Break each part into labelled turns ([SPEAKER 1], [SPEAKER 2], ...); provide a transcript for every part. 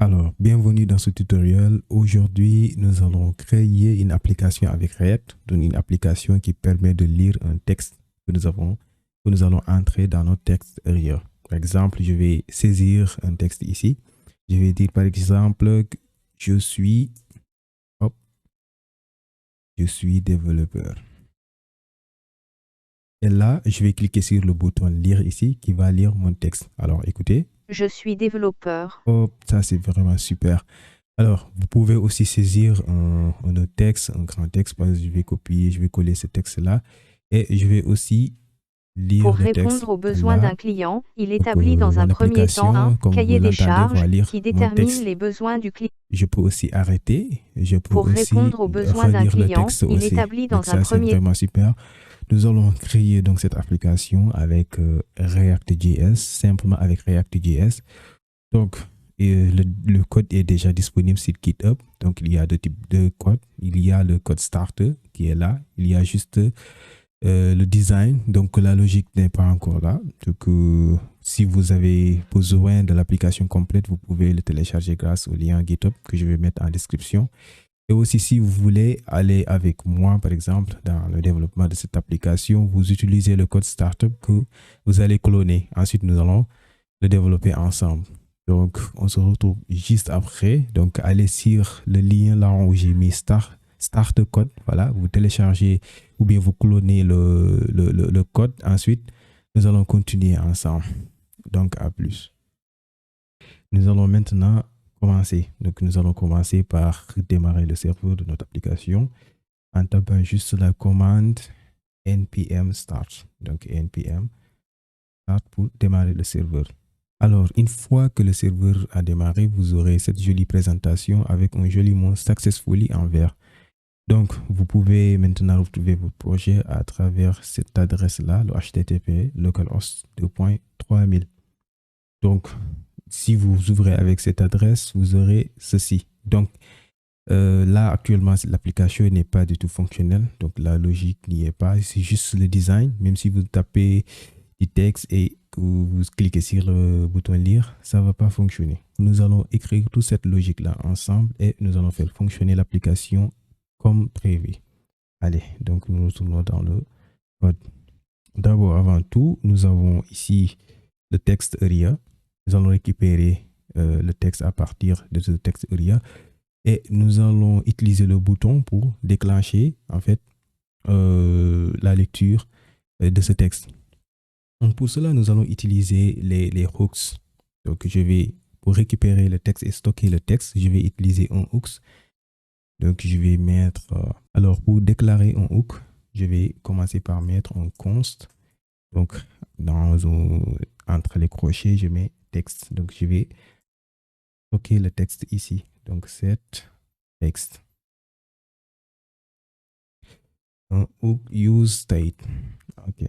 [SPEAKER 1] Alors, bienvenue dans ce tutoriel. Aujourd'hui, nous allons créer une application avec React, donc une application qui permet de lire un texte que nous allons entrer dans notre texte area. Par exemple, je vais saisir un texte ici. Je vais dire par exemple que je suis, hop, je suis développeur. Et là, je vais cliquer sur le bouton lire ici qui va lire mon texte. Alors, écoutez.
[SPEAKER 2] Je suis développeur.
[SPEAKER 1] Hop, ça c'est vraiment super. Alors, vous pouvez aussi saisir un autre texte, un grand texte. Par exemple, je vais copier, je vais coller ce texte-là et je vais aussi lire
[SPEAKER 2] Pour
[SPEAKER 1] le texte
[SPEAKER 2] répondre aux besoins
[SPEAKER 1] là.
[SPEAKER 2] d'un client, il
[SPEAKER 1] Donc,
[SPEAKER 2] établit dans un
[SPEAKER 1] mon
[SPEAKER 2] premier temps un
[SPEAKER 1] application, comme vous
[SPEAKER 2] cahier des
[SPEAKER 1] l'entendez,
[SPEAKER 2] charges
[SPEAKER 1] va lire
[SPEAKER 2] qui
[SPEAKER 1] mon
[SPEAKER 2] détermine
[SPEAKER 1] texte.
[SPEAKER 2] les besoins du client.
[SPEAKER 1] Je peux aussi arrêter. Je peux
[SPEAKER 2] Pour
[SPEAKER 1] aussi
[SPEAKER 2] répondre aux besoins d'un
[SPEAKER 1] relire le
[SPEAKER 2] client,
[SPEAKER 1] texte
[SPEAKER 2] il
[SPEAKER 1] aussi.
[SPEAKER 2] établit
[SPEAKER 1] Donc,
[SPEAKER 2] dans un
[SPEAKER 1] ça, c'est
[SPEAKER 2] premier
[SPEAKER 1] vraiment super. Nous allons créer donc cette application avec React.js, simplement avec React.js. Donc, le code est déjà disponible sur GitHub. Donc, il y a deux types de code. Il y a le code starter qui est là. Il y a juste le design. Donc, la logique n'est pas encore là. Donc, si vous avez besoin de l'application complète, vous pouvez le télécharger grâce au lien GitHub que je vais mettre en description. Et aussi, si vous voulez aller avec moi, par exemple, dans le développement de cette application, vous utilisez le code startup que vous allez cloner. Ensuite, nous allons le développer ensemble. Donc, on se retrouve juste après. Donc, allez sur le lien là où j'ai mis start code. Voilà, vous téléchargez ou bien vous clonez le code. Ensuite, nous allons continuer ensemble. Donc, à plus. Nous allons maintenant commencer. Donc, nous allons commencer par démarrer le serveur de notre application en tapant juste la commande npm start. Donc, npm start pour démarrer le serveur. Alors, une fois que le serveur a démarré, vous aurez cette jolie présentation avec un joli mot successfully en vert. Donc, vous pouvez maintenant retrouver votre projet à travers cette adresse-là, le http localhost 2.3000. Donc, si vous ouvrez avec cette adresse, vous aurez ceci. Donc, là, actuellement, l'application n'est pas du tout fonctionnelle. Donc, la logique n'y est pas. C'est juste le design. Même si vous tapez du texte et que vous cliquez sur le bouton lire, ça ne va pas fonctionner. Nous allons écrire toute cette logique-là ensemble et nous allons faire fonctionner l'application comme prévu. Allez, donc nous retournons dans le code. D'abord, avant tout, nous avons ici le texte area. Nous allons récupérer le texte à partir de ce texte area et nous allons utiliser le bouton pour déclencher en fait la lecture de ce texte. Donc pour cela, nous allons utiliser les hooks. Donc pour récupérer le texte et stocker le texte, je vais utiliser un hooks. Donc je vais mettre, alors pour déclarer un hook, je vais commencer par mettre un const. Donc entre les crochets, je mets texte. Donc je vais stocker le texte ici. Donc set text. Un hook use state. OK.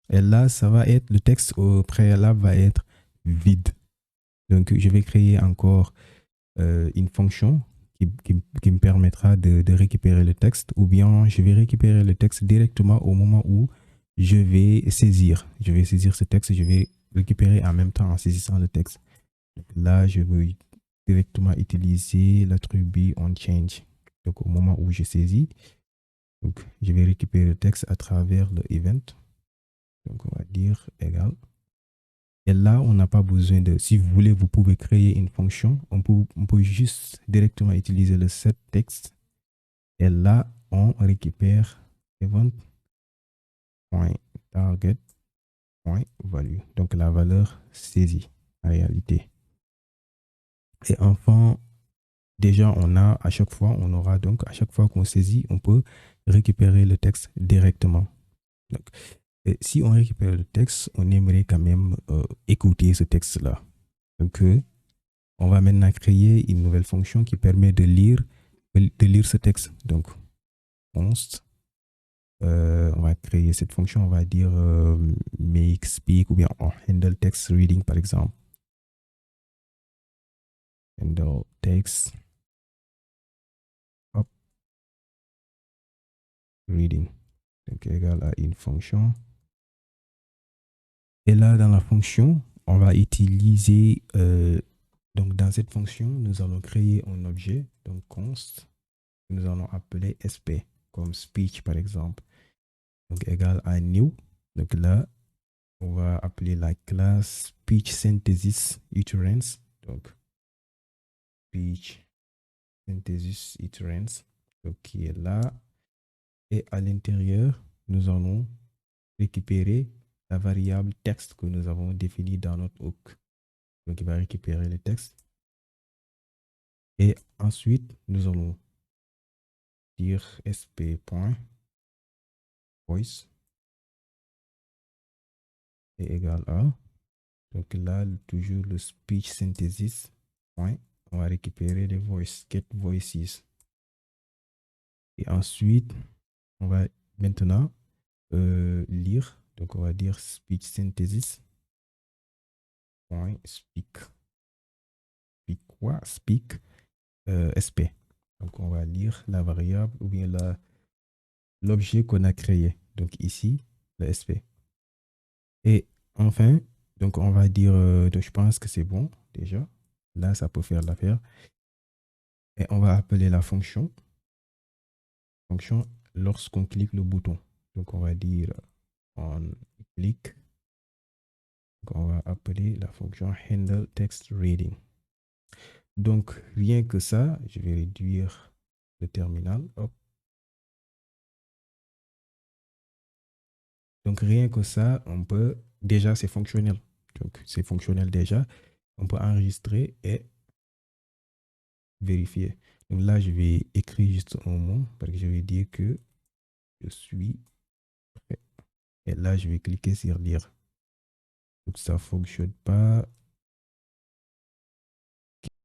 [SPEAKER 1] Et là, ça va être, le texte au préalable va être vide. Donc, je vais créer encore une fonction qui me permettra de récupérer le texte ou bien je vais récupérer le texte directement au moment où je vais saisir. Je vais saisir ce texte et je vais récupérer en même temps en saisissant le texte. Donc là, je vais directement utiliser l'attribut onChange. Donc, au moment où je saisis, donc, je vais récupérer le texte à travers le event. Donc, on va dire égal. Et là, on n'a pas besoin de, si vous voulez, vous pouvez créer une fonction. On peut juste directement utiliser le set text. Et là, on récupère event.target.value. Donc, la valeur saisie en réalité. Et enfin, déjà, on a à chaque fois, on aura donc à chaque fois qu'on saisit, on peut récupérer le texte directement. Donc, et si on récupère le texte, on aimerait quand même écouter ce texte-là. Donc, on va maintenant créer une nouvelle fonction qui permet de lire ce texte. Donc, const, on va créer cette fonction, on va dire make speak ou bien handle text reading par exemple. Handle text reading. Donc, égal à une fonction. Et là, dans la fonction, on va utiliser Donc, dans cette fonction, nous allons créer un objet, donc const, que nous allons appeler sp, comme speech par exemple. Donc, égal à new. Donc là, on va appeler la classe speech synthesis iterance. Donc, speech synthesis iterance, donc, qui est là. Et à l'intérieur, nous allons récupérer la variable texte que nous avons définie dans notre hook. Donc, il va récupérer le texte. Et ensuite, nous allons dire sp.voice est égal à. Donc là, toujours le speech synthesis point. On va récupérer les voices, get voices. Et ensuite, on va maintenant lire. Donc, on va dire speech synthesis point speak. Speak quoi? Speak sp. Donc, on va lire la variable ou bien l'objet qu'on a créé. Donc, ici, le sp. Et enfin, donc on va dire, donc je pense que c'est bon déjà. Là, ça peut faire l'affaire. Et on va appeler la fonction lorsqu'on clique le bouton. Donc, on va dire on clique. Donc, on va appeler la fonction handle text reading. Donc, rien que ça, je vais réduire le terminal. Hop. Donc, rien que ça, on peut, déjà, c'est fonctionnel. Donc, c'est fonctionnel déjà. On peut enregistrer et vérifier. Donc là, je vais écrire juste un mot parce que je vais dire que je suis prêt. Et là, je vais cliquer sur lire. Donc ça ne fonctionne pas.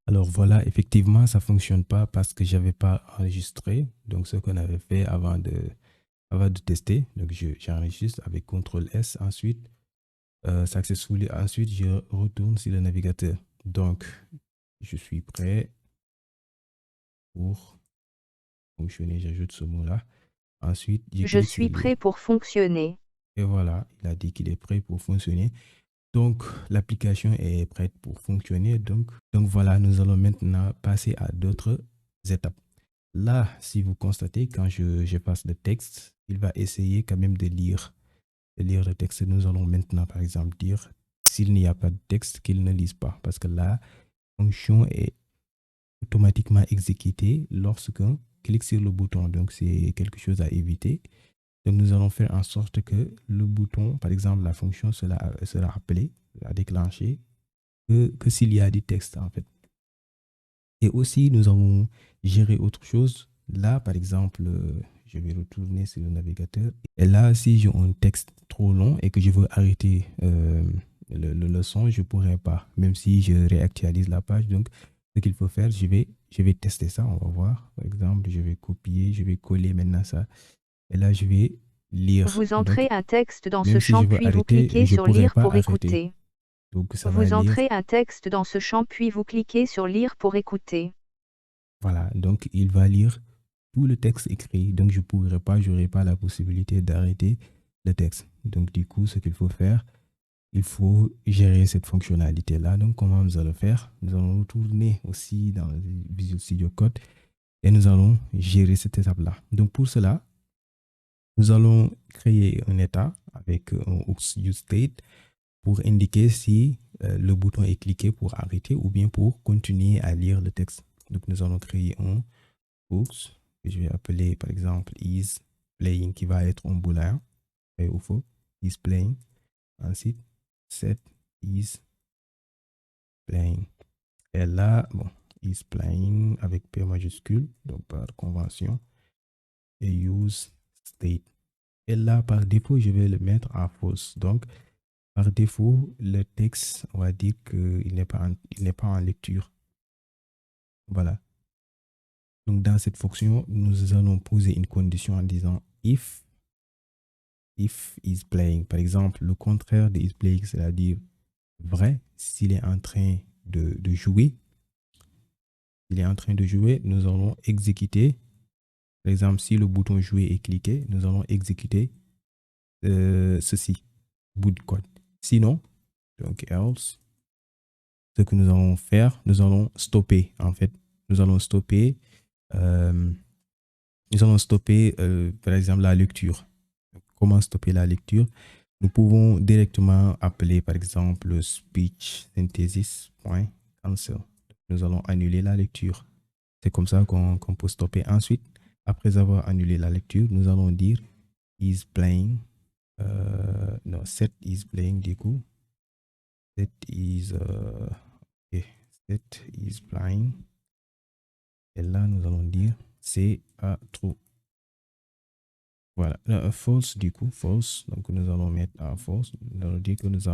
[SPEAKER 1] Alors voilà, effectivement, ça ne fonctionne pas parce que je n'avais pas enregistré. Donc ce qu'on avait fait avant de tester. Donc j'enregistre avec CTRL S. Ensuite, successfully. Ensuite, je retourne sur le navigateur. Donc, je suis prêt pour fonctionner. J'ajoute ce mot-là. Ensuite, je
[SPEAKER 2] Je
[SPEAKER 1] clique sur
[SPEAKER 2] suis
[SPEAKER 1] lire.
[SPEAKER 2] prêt pour fonctionner.
[SPEAKER 1] Et voilà, il a dit qu'il est prêt pour fonctionner. Donc, l'application est prête pour fonctionner. Donc voilà, nous allons maintenant passer à d'autres étapes. Là, si vous constatez, quand je passe le texte, il va essayer quand même de lire le texte. Nous allons maintenant, par exemple, dire s'il n'y a pas de texte, qu'il ne lise pas. Parce que la fonction est automatiquement exécutée lorsqu'on clique sur le bouton. Donc, c'est quelque chose à éviter. Donc, nous allons faire en sorte que le bouton, par exemple, la fonction sera appelée, déclenchée, que s'il y a du texte, en fait. Et aussi, nous allons gérer autre chose. Là, par exemple, je vais retourner sur le navigateur. Et là, si j'ai un texte trop long et que je veux arrêter le leçon, je ne pourrai pas, même si je réactualise la page. Donc, ce qu'il faut faire, je vais tester ça. On va voir. Par exemple, je vais copier, je vais coller maintenant ça. Et là, je vais lire.
[SPEAKER 2] Vous
[SPEAKER 1] Donc,
[SPEAKER 2] entrez un texte dans ce
[SPEAKER 1] même si
[SPEAKER 2] champ
[SPEAKER 1] je veux
[SPEAKER 2] puis vous
[SPEAKER 1] arrêter,
[SPEAKER 2] cliquez
[SPEAKER 1] je ne
[SPEAKER 2] sur
[SPEAKER 1] pourrai
[SPEAKER 2] lire
[SPEAKER 1] pas
[SPEAKER 2] pour
[SPEAKER 1] arrêter.
[SPEAKER 2] écouter.
[SPEAKER 1] Donc, ça va
[SPEAKER 2] Vous
[SPEAKER 1] lire.
[SPEAKER 2] entrez un texte dans ce champ puis vous cliquez sur lire pour écouter.
[SPEAKER 1] Voilà. Donc, il va lire tout le texte écrit. Donc, je n'aurai pas la possibilité d'arrêter le texte. Donc, du coup, ce qu'il faut faire, il faut gérer cette fonctionnalité-là. Donc, comment nous allons faire? Nous allons retourner aussi dans Visual Studio Code et nous allons gérer cette étape-là. Donc, pour cela, nous allons créer un état avec un useState pour indiquer si le bouton est cliqué pour arrêter ou bien pour continuer à lire le texte. Donc, nous allons créer un hooks que je vais appeler par exemple is playing qui va être un booléen vrai ou faux, is playing. Ensuite, set is playing. Et là, bon, is playing avec P majuscule, donc par convention, et use state. Et là, par défaut, je vais le mettre en false. Donc, par défaut, le texte, on va dire qu'il n'est pas en lecture. Voilà. Donc, dans cette fonction, nous allons poser une condition en disant if is playing. Par exemple, le contraire de is playing, c'est-à-dire vrai, s'il est en train de jouer. Il est en train de jouer, nous allons exécuter. Par exemple, si le bouton jouer est cliqué, nous allons exécuter ceci, bout de code. Sinon, donc else, ce que nous allons faire, nous allons stopper, en fait. Nous allons stopper, par exemple, la lecture. Comment stopper la lecture? Nous pouvons directement appeler, par exemple, speech synthesis.cancel. Nous allons annuler la lecture. C'est comme ça qu'on peut stopper. Ensuite, après avoir annulé la lecture, nous allons dire is playing. Non, set is playing du coup. Set is playing. Et là, nous allons dire c'est true. Voilà, false du coup, false. Donc nous allons mettre à false. Nous allons dire que nous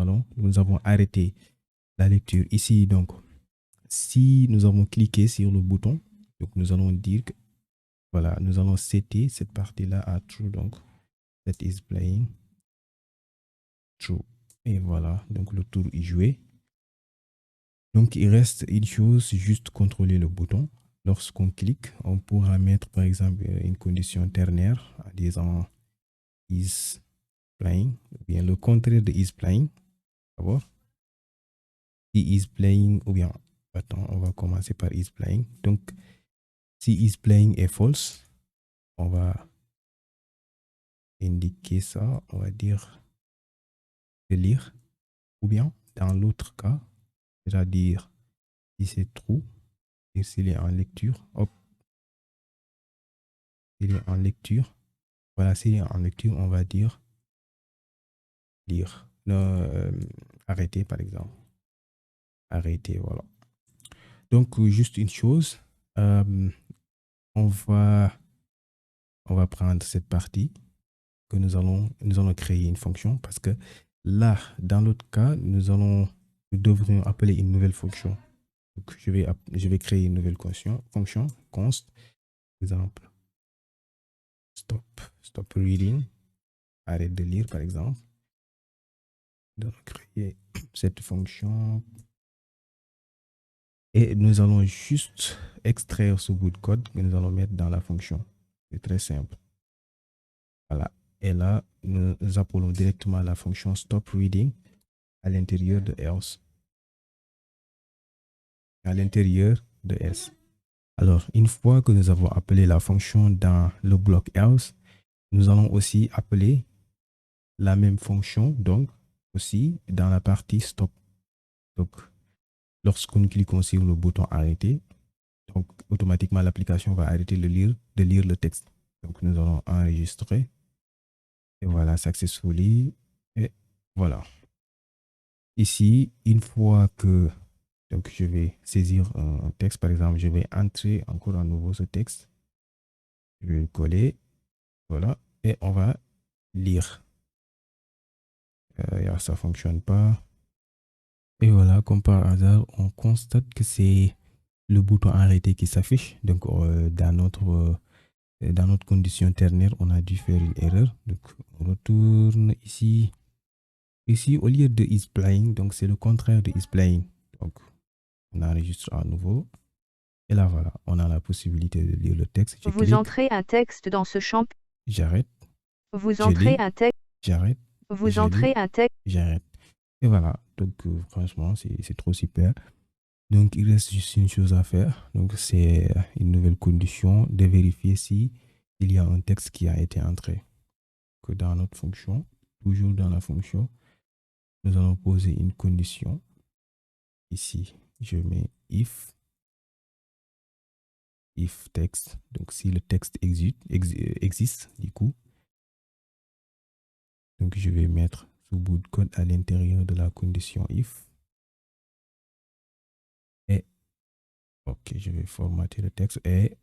[SPEAKER 1] avons arrêté la lecture. Ici, donc, si nous avons cliqué sur le bouton, donc nous allons dire que, voilà, nous allons setter cette partie-là à true. Donc, that is playing true. Et voilà, donc le tour est joué. Donc, il reste une chose, juste contrôler le bouton. Lorsqu'on clique, on pourra mettre, par exemple, une condition ternaire en disant is playing, ou bien le contraire de is playing. D'abord, si is playing, ou bien, attends, on va commencer par is playing. Donc, si is playing est false, on va indiquer ça, on va dire de lire, ou bien dans l'autre cas, c'est-à-dire si c'est true, et s'il est en lecture, hop, s'il est en lecture, voilà, s'il est en lecture, on va dire lire, arrêter par exemple, arrêter, voilà. Donc, juste une chose, on va prendre cette partie que nous allons créer une fonction parce que là, dans l'autre cas, nous devrions appeler une nouvelle fonction. Donc, je vais créer une nouvelle fonction, const, par exemple, stop reading, arrête de lire, par exemple. Nous allons créer cette fonction et nous allons juste extraire ce bout de code que nous allons mettre dans la fonction. C'est très simple. Voilà. Et là, nous appelons directement la fonction stop reading à l'intérieur de else. À l'intérieur de else. Alors, une fois que nous avons appelé la fonction dans le bloc else, nous allons aussi appeler la même fonction, donc aussi dans la partie stop. Donc, lorsque nous cliquons sur le bouton arrêter, donc automatiquement l'application va arrêter de lire le texte. Donc, nous allons enregistrer. Et voilà, successfully. Et voilà. Ici, une fois que donc je vais saisir un texte, par exemple, je vais entrer encore à nouveau ce texte. Je vais le coller. Voilà. Et on va lire. Ça ne fonctionne pas. Et voilà, comme par hasard, on constate que c'est le bouton arrêter qui s'affiche. Donc, dans notre condition ternaire, on a dû faire une erreur. Donc, on retourne ici. Ici, au lieu de is playing, donc c'est le contraire de is playing. Donc, on enregistre à nouveau. Et là, voilà, on a la possibilité de lire le texte.
[SPEAKER 2] Vous entrez un texte dans ce champ.
[SPEAKER 1] J'arrête.
[SPEAKER 2] Vous entrez un texte.
[SPEAKER 1] J'arrête.
[SPEAKER 2] Vous entrez un texte.
[SPEAKER 1] J'arrête. Et voilà, donc franchement, c'est trop super. Donc, il reste juste une chose à faire. Donc, c'est une nouvelle condition de vérifier si il y a un texte qui a été entré. Que dans notre fonction, toujours dans la fonction, nous allons poser une condition. Ici, je mets if text. Donc, si le texte existe, du coup, donc je vais mettre ce bout de code à l'intérieur de la condition if. Et, ok, je vais formater le texte. Et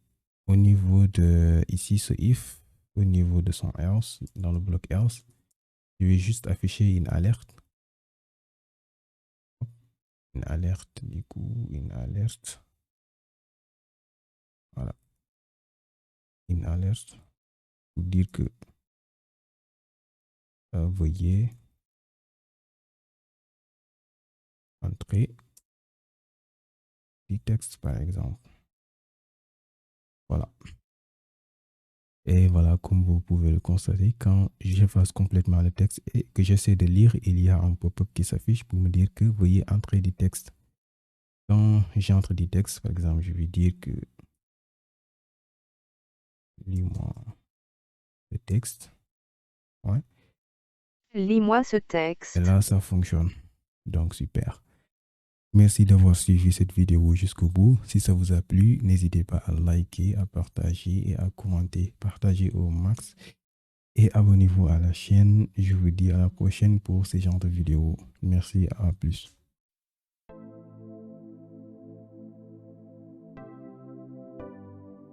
[SPEAKER 1] au niveau de, ici, ce if, au niveau de son else, dans le bloc else, je vais juste afficher une alerte. Une alerte, du coup, une alerte. Voilà. Une alerte pour dire que veuillez entrer du texte, par exemple. Voilà. Et voilà, comme vous pouvez le constater, quand j'efface complètement le texte et que j'essaie de lire, il y a un pop-up qui s'affiche pour me dire que veuillez entrer du texte. Quand j'entre du texte, par exemple, je vais dire que lis-moi le texte. Ouais.
[SPEAKER 2] Lis-moi ce
[SPEAKER 1] Et
[SPEAKER 2] texte.
[SPEAKER 1] là, ça fonctionne. Donc, super. Merci d'avoir suivi cette vidéo jusqu'au bout. Si ça vous a plu, n'hésitez pas à liker, à partager et à commenter. Partagez au max et abonnez-vous à la chaîne. Je vous dis à la prochaine pour ce genre de vidéo. Merci, à plus.